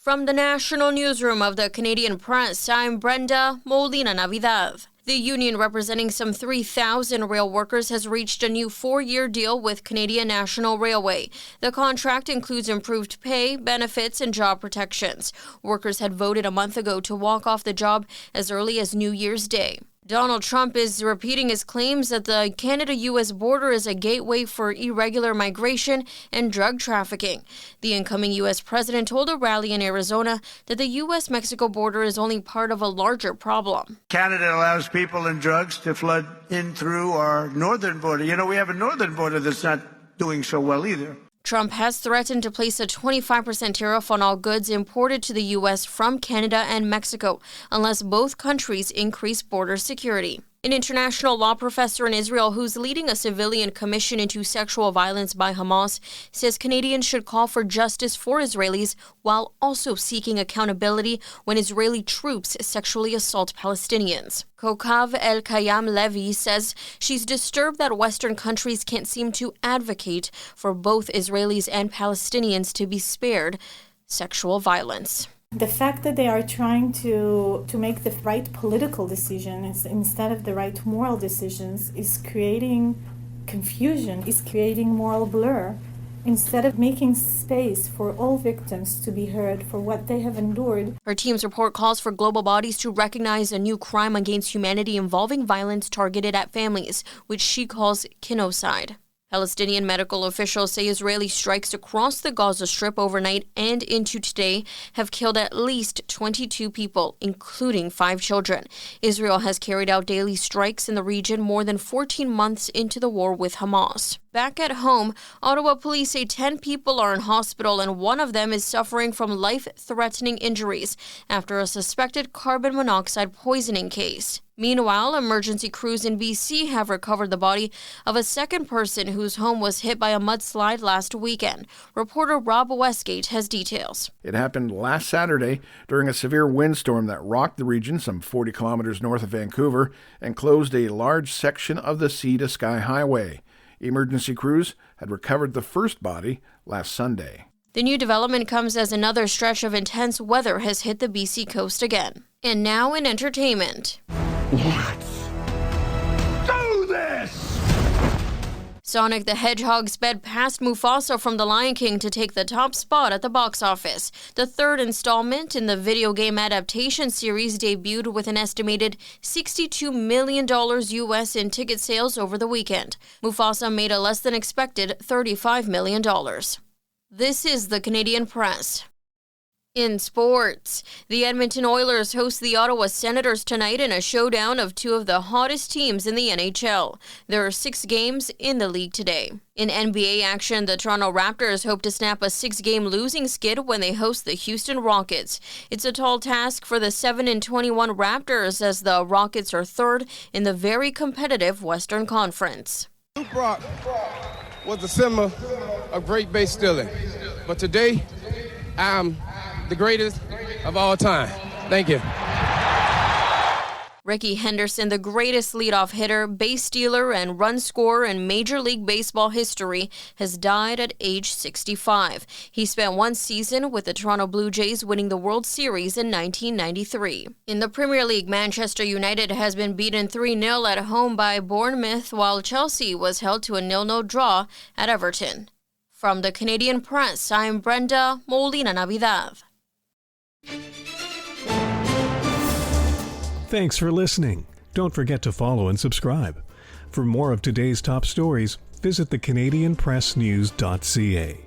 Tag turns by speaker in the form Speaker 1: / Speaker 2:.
Speaker 1: From the National Newsroom of the Canadian Press, I'm Brenda Molina Navidad. The union representing some 3,000 rail workers has reached a new 4-year deal with Canadian National Railway. The contract includes improved pay, benefits, and job protections. Workers had voted a month ago to walk off the job as early as New Year's Day. Donald Trump is repeating his claims that the Canada-U.S. border is a gateway for irregular migration and drug trafficking. The incoming U.S. president told a rally in Arizona that the U.S.-Mexico border is only part of a larger problem.
Speaker 2: Canada allows people and drugs to flood in through our northern border. You know, we have a northern border that's not doing so well either.
Speaker 1: Trump has threatened to place a 25% tariff on all goods imported to the U.S. from Canada and Mexico, unless both countries increase border security. An international law professor in Israel who's leading a civilian commission into sexual violence by Hamas says Canadians should call for justice for Israelis while also seeking accountability when Israeli troops sexually assault Palestinians. Kokav El-Kayam Levy says she's disturbed that Western countries can't seem to advocate for both Israelis and Palestinians to be spared sexual violence.
Speaker 3: The fact that they are trying to make the right political decisions instead of the right moral decisions is creating confusion, is creating moral blur, instead of making space for all victims to be heard for what they have endured.
Speaker 1: Her team's report calls for global bodies to recognize a new crime against humanity involving violence targeted at families, which she calls genocide. Palestinian medical officials say Israeli strikes across the Gaza Strip overnight and into today have killed at least 22 people, including 5 children. Israel has carried out daily strikes in the region more than 14 months into the war with Hamas. Back at home, Ottawa police say 10 people are in hospital and one of them is suffering from life-threatening injuries after a suspected carbon monoxide poisoning case. Meanwhile, emergency crews in BC have recovered the body of a second person whose home was hit by a mudslide last weekend. Reporter Rob Westgate has details.
Speaker 4: It happened last Saturday during a severe windstorm that rocked the region some 40 kilometers north of Vancouver and closed a large section of the Sea to Sky Highway. Emergency crews had recovered the first body last Sunday.
Speaker 1: The new development comes as another stretch of intense weather has hit the BC coast again. And now in entertainment.
Speaker 2: Let's do this!
Speaker 1: Sonic the Hedgehog sped past Mufasa from The Lion King to take the top spot at the box office. The third installment in the video game adaptation series debuted with an estimated $62 million US in ticket sales over the weekend. Mufasa made a less than expected $35 million. This is the Canadian Press. In sports, the Edmonton Oilers host the Ottawa Senators tonight in a showdown of two of the hottest teams in the NHL. There are 6 games in the league today. In NBA action, the Toronto Raptors hope to snap a 6-game losing skid when they host the Houston Rockets. It's a tall task for the 7-21 Raptors as the Rockets are third in the very competitive Western Conference.
Speaker 5: Luke Brock was a symbol of great base stealing, but today I'm the greatest of all time. Thank you.
Speaker 1: Ricky Henderson, the greatest leadoff hitter, base stealer, and run scorer in Major League Baseball history, has died at age 65. He spent one season with the Toronto Blue Jays, winning the World Series in 1993. In the Premier League, Manchester United has been beaten 3-0 at home by Bournemouth, while Chelsea was held to a 0-0 draw at Everton. From the Canadian Press, I'm Brenda Molina Navidad.
Speaker 6: Thanks for listening. Don't forget to follow and subscribe. For more of today's top stories, visit thecanadianpressnews.ca.